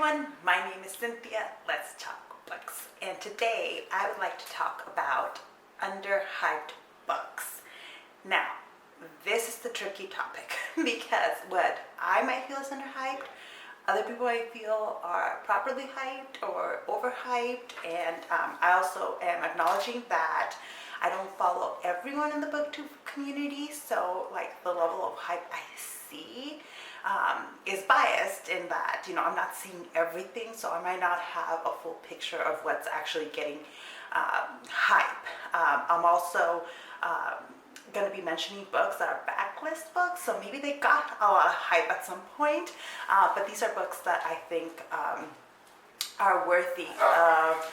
everyone, my name is Cynthia. Let's talk books. And today I would like to talk about underhyped books. Now, this is the tricky topic because what I might feel is underhyped, other people I feel are properly hyped or overhyped, and I also am acknowledging that I don't follow everyone in the booktube community, so like the level of hype I see is biased in that, I'm not seeing everything, so I might not have a full picture of what's actually getting hype. I'm also going to be mentioning books that are backlist books, so maybe they got a lot of hype at some point, but these are books that I think are worthy of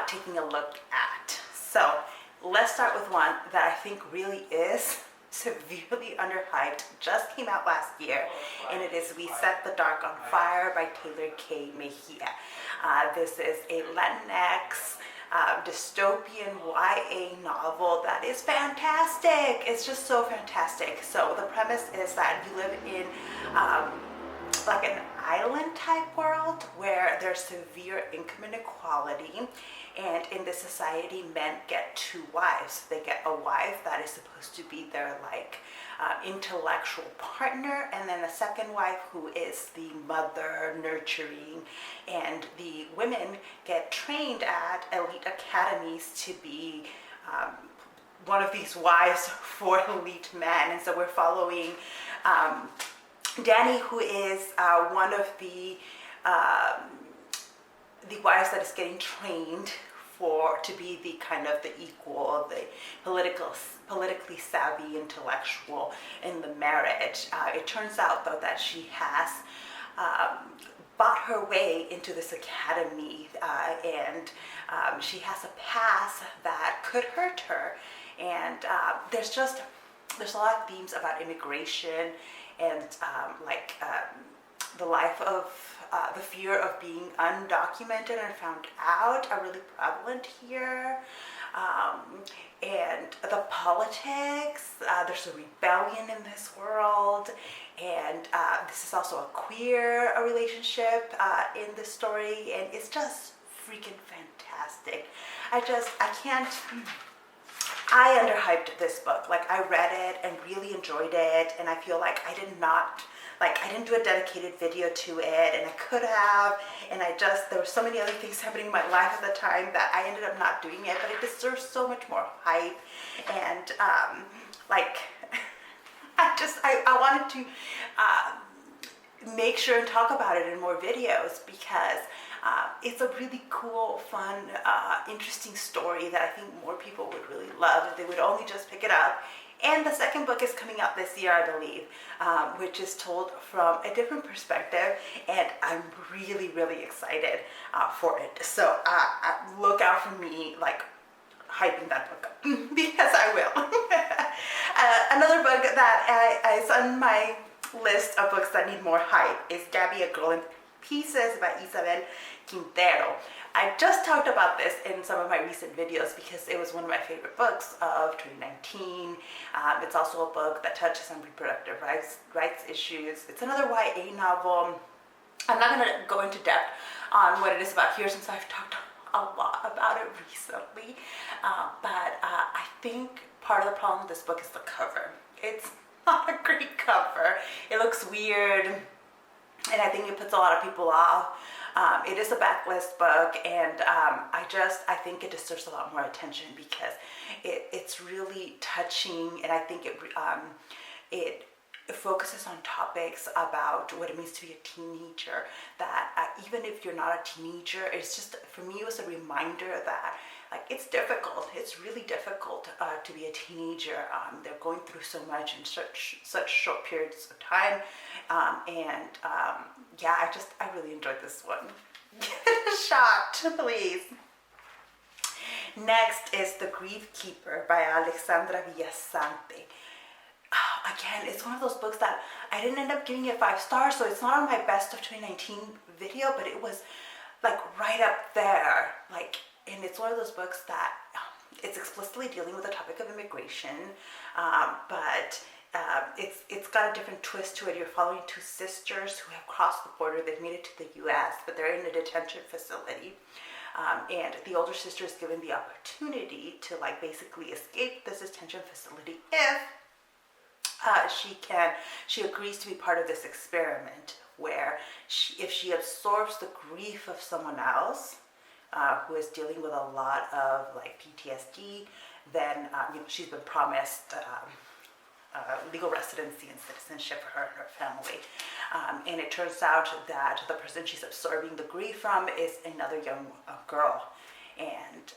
taking a look at. So let's start with one that I think really is severely underhyped. Just came out last year, and it is We Set the Dark on Fire by Tehlor K. Mejia. This is a Latinx dystopian YA novel that is fantastic. It's just so fantastic. So the premise is that you live in like an island type world where there's severe income inequality, and in this society men get two wives. They get a wife that is supposed to be their intellectual partner, and then a second wife who is the mother, nurturing, and the women get trained at elite academies to be one of these wives for elite men. And so we're following Danny, who is one of the wives that is getting trained to be the kind of the equal, the politically savvy intellectual in the marriage. It turns out though that she has bought her way into this academy, and she has a past that could hurt her. And there's a lot of themes about immigration and the life of the fear of being undocumented and found out are really prevalent here. And the politics, there's a rebellion in this world, and this is also a queer relationship in this story, and it's just freaking fantastic. I underhyped this book. I read it and really enjoyed it, and I feel like I didn't do a dedicated video to it, and I could have, and there were so many other things happening in my life at the time that I ended up not doing it, but it deserves so much more hype. And I wanted to make sure and talk about it in more videos because it's a really cool, fun, interesting story that I think more people would really love if they would only just pick it up. And the second book is coming out this year, I believe, which is told from a different perspective, and I'm really, really excited for it. So look out for me, hyping that book up, because I will. Another book that is on my list of books that need more hype is Gaby, A Girl in Pieces by Isabel Quintero. I just talked about this in some of my recent videos because it was one of my favorite books of 2019. It's also a book that touches on reproductive rights issues. It's another YA novel. I'm not going to go into depth on what it is about here since I've talked a lot about it recently, but I think part of the problem with this book is the cover. It's not a great cover. It looks weird, and I think it puts a lot of people off. It is a backlist book, and I think it deserves a lot more attention because it's really touching, and I think it focuses on topics about what it means to be a teenager, that even if you're not a teenager, it's just, for me, it was a reminder that it's difficult. It's really difficult to be a teenager. They're going through so much in such short periods of time, I really enjoyed this one. Get a shot, please. Next is The Grief Keeper by Alexandra Villasante. Again, it's one of those books that I didn't end up giving it 5 stars, so it's not on my best of 2019 video, but it was right up there. And it's one of those books that it's explicitly dealing with the topic of immigration, but it's got a different twist to it. You're following two sisters who have crossed the border. They've made it to the U.S., but they're in a detention facility. And the older sister is given the opportunity to like basically escape this detention facility if she agrees to be part of this experiment where if she absorbs the grief of someone else who is dealing with a lot of like PTSD, then she's been promised legal residency and citizenship for her and her family. And it turns out that the person she's absorbing the grief from is another young girl. And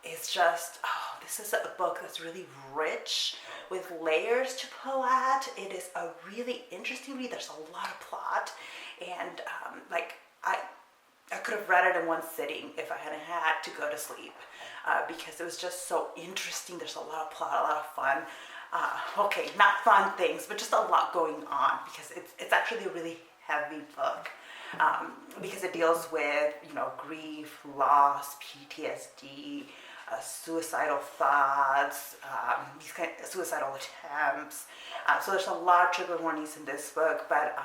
it's just, this is a book that's really rich with layers to pull at. It is a really interesting read. There's a lot of plot. And I could have read it in one sitting if I hadn't had to go to sleep because it was just so interesting. There's a lot of plot, a lot of fun. Okay, not fun things, but just a lot going on because it's actually a really heavy book because it deals with, grief, loss, PTSD, suicidal thoughts, these kind of suicidal attempts. So there's a lot of trigger warnings in this book, but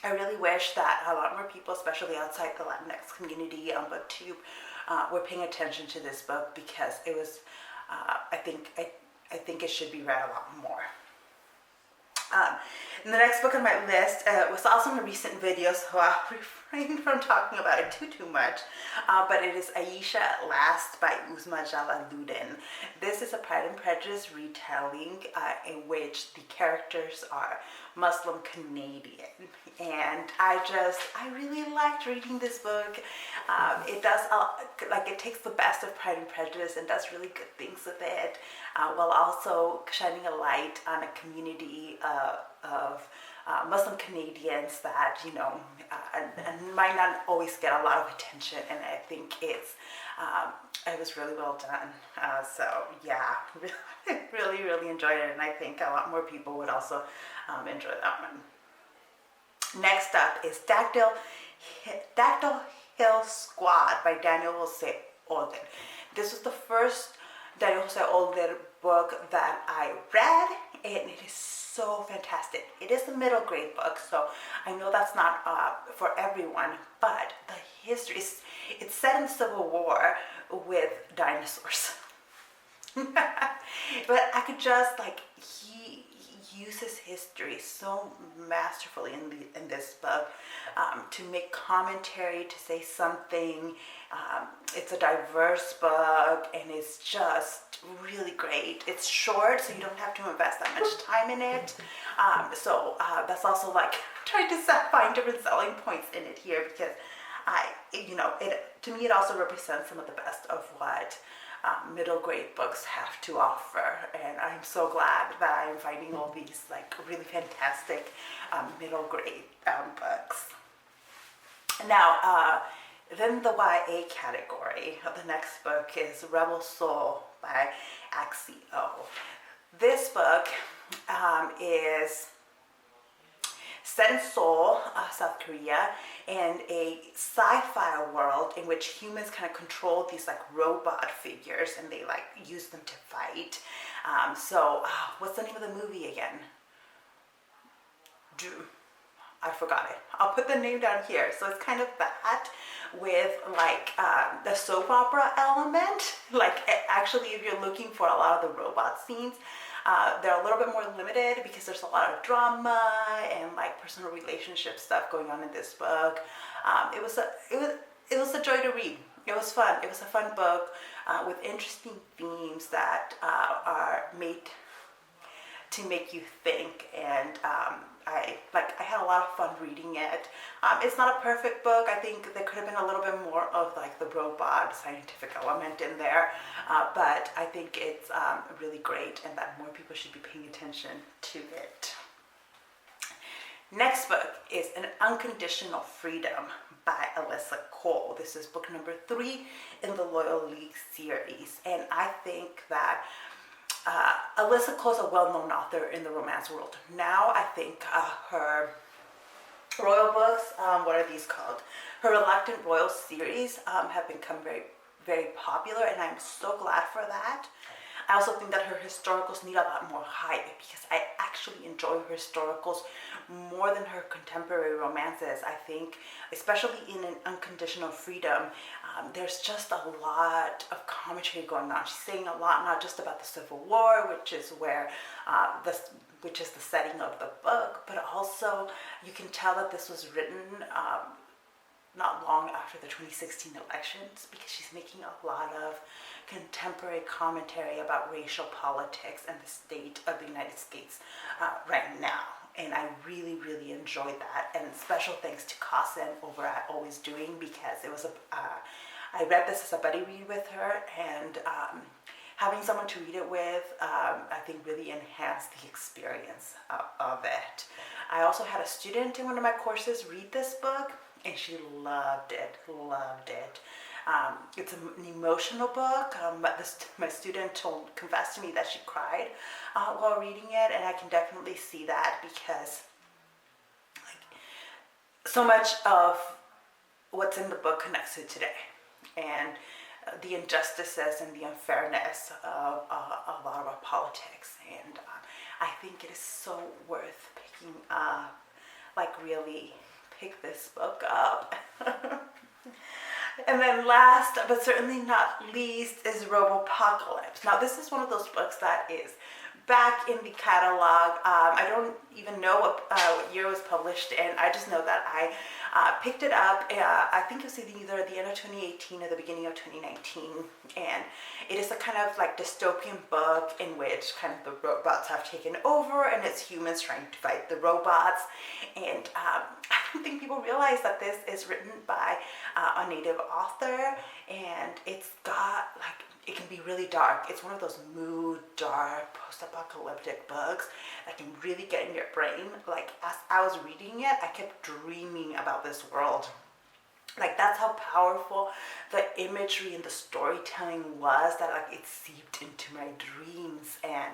I really wish that a lot more people, especially outside the Latinx community on BookTube, were paying attention to this book because it was, I think it should be read a lot more. And the next book on my list was also in a recent video, so I'll refrain from talking about it too much. But it is Ayesha at Last by Uzma Jalaluddin. This is a Pride and Prejudice retelling in which the characters are Muslim Canadian. And I really liked reading this book. It does, it takes the best of Pride and Prejudice and does really good things with it, while also shining a light on a community of Muslim Canadians that, and might not always get a lot of attention. And I think it was really well done. So yeah, really enjoyed it. And I think a lot more people would also enjoy that one. Next up is Dactlyl Hill Squad by Daniel Jose Older. This was the first Daniel Jose Older book that I read, and it is so fantastic. It is a middle grade book, so I know that's not for everyone, but the history is, it's set in the Civil War with dinosaurs. But I could just he uses history so masterfully in this book to make commentary, to say something. It's a diverse book and it's just really great. It's short, so you don't have to invest that much time in it. So that's also trying to find different selling points in it here because to me it also represents some of the best of what middle grade books have to offer, and I'm so glad that I'm finding all these really fantastic middle grade books. Now, then the YA category. The next book is Rebel Soul by Axie. This book is set in Seoul, South Korea, and a sci-fi world in which humans kind of control these robot figures and they use them to fight. What's the name of the movie again? I forgot it. I'll put the name down here. So it's kind of that with the soap opera element. Actually, if you're looking for a lot of the robot scenes, they're a little bit more limited because there's a lot of drama and personal relationship stuff going on in this book. It was a joy to read. It was fun. It was a fun book with interesting themes that are made to make you think, and I had a lot of fun reading it. It's not a perfect book. I think there could have been a little bit more of the robot scientific element in there, but I think it's really great and that more people should be paying attention to it. Next book is An Unconditional Freedom by Alyssa Cole. This is book number 3 in the Loyal League series, and I think that Alyssa Cole is a well-known author in the romance world. Now I think her royal books, what are these called? Her Reluctant Royal series have become very, very popular, and I'm so glad for that. I also think that her historicals need a lot more hype because I actually enjoy her historicals more than her contemporary romances. I think, especially in an Unconditional Freedom, there's just a lot of commentary going on. She's saying a lot, not just about the Civil War, which is where which is the setting of the book, but also you can tell that this was written not long after the 2016 elections, because she's making a lot of contemporary commentary about racial politics and the state of the United States right now. And I really, really enjoyed that. And special thanks to Kasen over at Always Doing, because it was I read this as a buddy read with her, and having someone to read it with, I think really enhanced the experience of it. I also had a student in one of my courses read this book, and she loved it, loved it. It's an emotional book, but my student confessed to me that she cried while reading it, and I can definitely see that because so much of what's in the book connects to today, and the injustices and the unfairness of a lot of our politics. And I think it is so worth picking up, really pick this book up. And then last but certainly not least is Robopocalypse. Now this is one of those books that is back in the catalog. I don't even know what year it was published in. I just know that I picked it up. I think it was either at the end of 2018 or the beginning of 2019. And it is a kind of dystopian book in which kind of the robots have taken over and it's humans trying to fight the robots. And I don't think people realize that this is written by a native author, and it's got it can be really dark. It's one of those mood, dark, post-apocalyptic books that can really get in your brain. As I was reading it, I kept dreaming about this world. That's how powerful the imagery and the storytelling was, that it seeped into my dreams. And